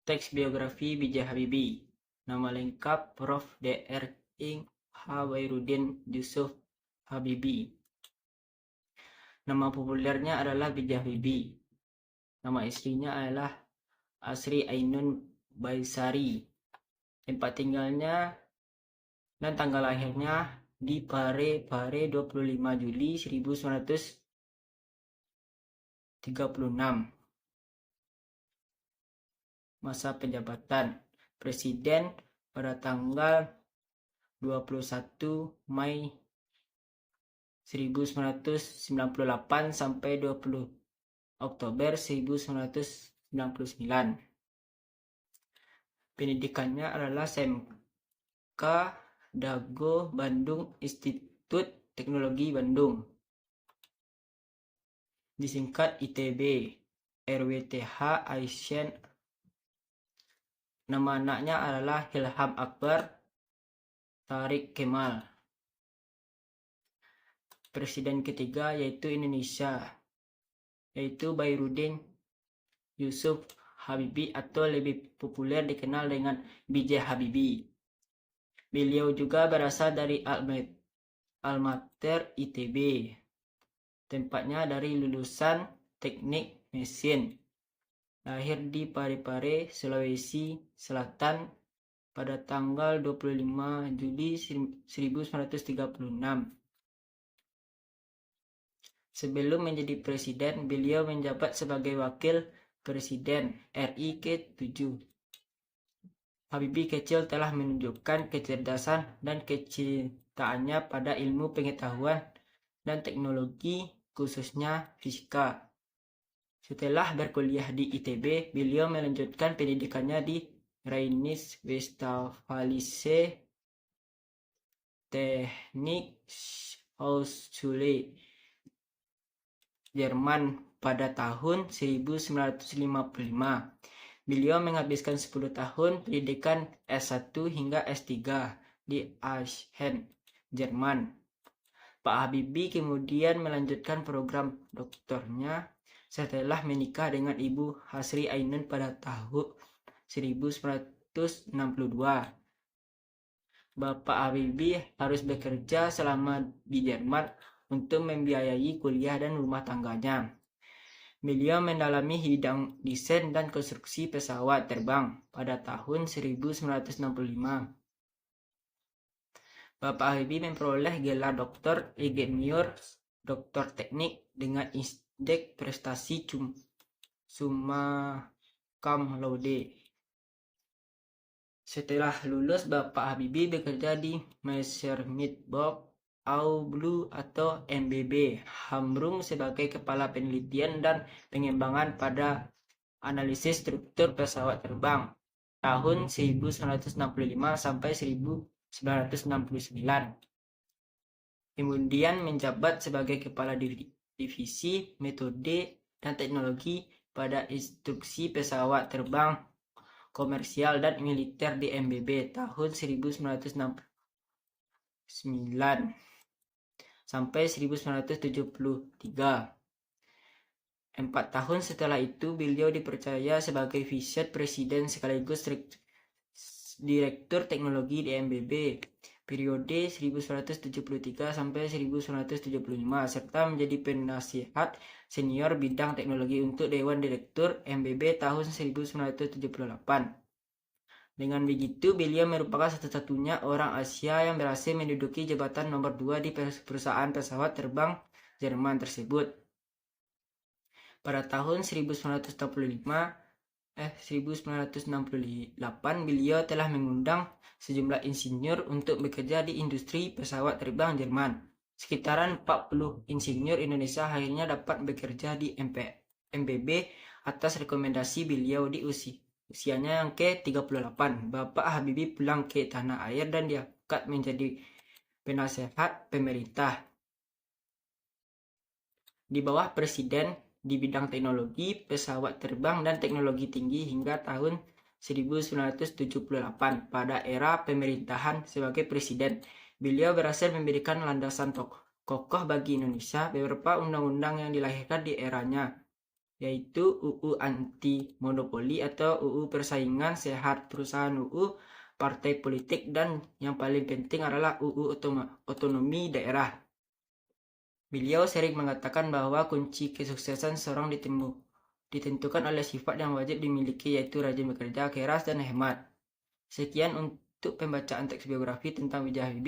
Teks biografi B.J. Habibie. Nama lengkap Prof. Dr. Ing. Hawairudin Yusuf Habibie. Nama populernya adalah B.J. Habibie. Nama istrinya adalah Asri Ainun Baisari. Tempat tinggalnya dan tanggal lahirnya di Pare 25 Juli 1936. Masa penjabatan Presiden pada tanggal 21 Mei 1998 sampai 20 Oktober 1999. Pendidikannya adalah SMK Dago Bandung Institut Teknologi Bandung. Disingkat ITB. RWTH Aisyah. Nama anaknya adalah Ilham Akbar Tariq Kemal. Presiden ketiga yaitu Indonesia, yaitu Bayrudin Yusuf Habibie atau lebih populer dikenal dengan B.J. Habibie. Beliau juga berasal dari Almater ITB. Tempatnya dari lulusan teknik mesin. Lahir di Parepare, Sulawesi Selatan pada tanggal 25 Juli 1936. Sebelum menjadi presiden, beliau menjabat sebagai wakil presiden RI ke-7. Habibie kecil telah menunjukkan kecerdasan dan kecintaannya pada ilmu pengetahuan dan teknologi, khususnya fisika. Setelah berkuliah di ITB, beliau melanjutkan pendidikannya di Rheinische-Westfälische Technikhochschule, Jerman pada tahun 1955. Beliau menghabiskan 10 tahun pendidikan S1 hingga S3 di Aachen, Jerman. Pak Habibie kemudian melanjutkan program doktornya setelah menikah dengan Ibu Hasri Ainun pada tahun 1962. Bapak Habibie harus bekerja selama di Jerman untuk membiayai kuliah dan rumah tangganya. Beliau mendalami bidang desain dan konstruksi pesawat terbang pada tahun 1965. Bapak Habibie memperoleh gelar Doktor Ingenieur Doktor Teknik dengan indeks prestasi summa cum laude. Setelah lulus, Bapak Habibie bekerja di Messerschmitt-Bech Blue atau MBB Hambrung sebagai kepala penelitian dan pengembangan pada analisis struktur pesawat terbang tahun 1965 sampai 1969. Kemudian menjabat sebagai kepala divisi metode dan teknologi pada instruksi pesawat terbang komersial dan militer di MBB tahun 1969 sampai 1973. 4 tahun setelah itu, beliau dipercaya sebagai vice presiden sekaligus direktur teknologi di MBB periode 1973 sampai 1975 serta menjadi penasihat senior bidang teknologi untuk Dewan Direktur MBB tahun 1978. Dengan begitu, beliau merupakan satu-satunya orang Asia yang berhasil menduduki jabatan nomor 2 di perusahaan pesawat terbang Jerman tersebut. Pada tahun 1968, beliau telah mengundang sejumlah insinyur untuk bekerja di industri pesawat terbang Jerman. Sekitaran 40 insinyur Indonesia akhirnya dapat bekerja di MBB atas rekomendasi beliau di usianya yang ke-38. Bapak Habibie pulang ke tanah air dan diangkat menjadi penasehat pemerintah di bawah presiden di bidang teknologi pesawat terbang dan teknologi tinggi hingga tahun 1978. Pada era pemerintahan sebagai presiden, beliau berhasil memberikan landasan kokoh bagi Indonesia. Beberapa undang-undang yang dilahirkan di eranya yaitu UU anti monopoli atau UU persaingan sehat perusahaan, UU partai politik, dan yang paling penting adalah UU otonomi daerah. Beliau sering mengatakan bahwa kunci kesuksesan seorang ditentukan oleh sifat yang wajib dimiliki, yaitu rajin bekerja keras dan hemat. Sekian untuk pembacaan teks biografi tentang B.J. Habibie.